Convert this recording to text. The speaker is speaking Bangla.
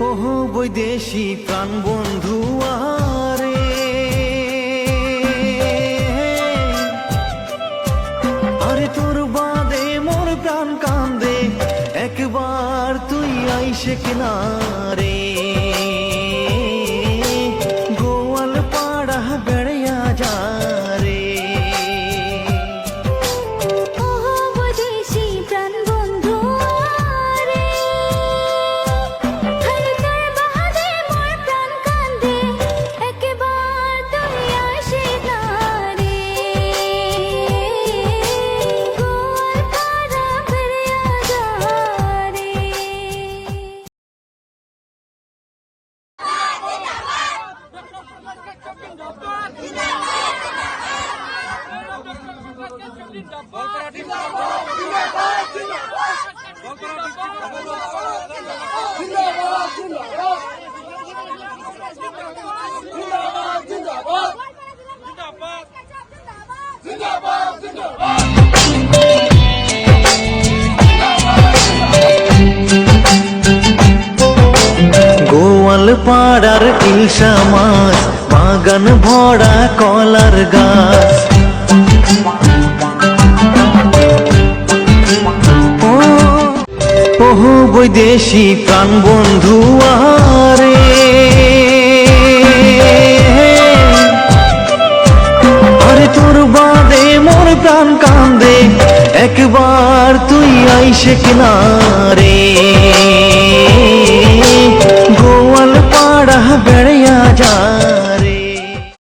ওহো বৈদেশী প্রাণ বন্ধু আরে, আরে তোর বাদে মোর প্রাণ কান্দে, একবার তুই আইসে কিনারে। গোয়াল পাড়া বেড়িয়া যা রে। গোয়াল পাড়ার ইলশা মাছ, বাগান ভরা কলার গাছ। ওহো বৈদেশী প্রাণ বন্ধু আরে, আরে তোর বাদে মোর প্রাণ কান্দে, একবার তুই আইসে কিনারে। গোয়াল পাড়া বেড়িয়া যা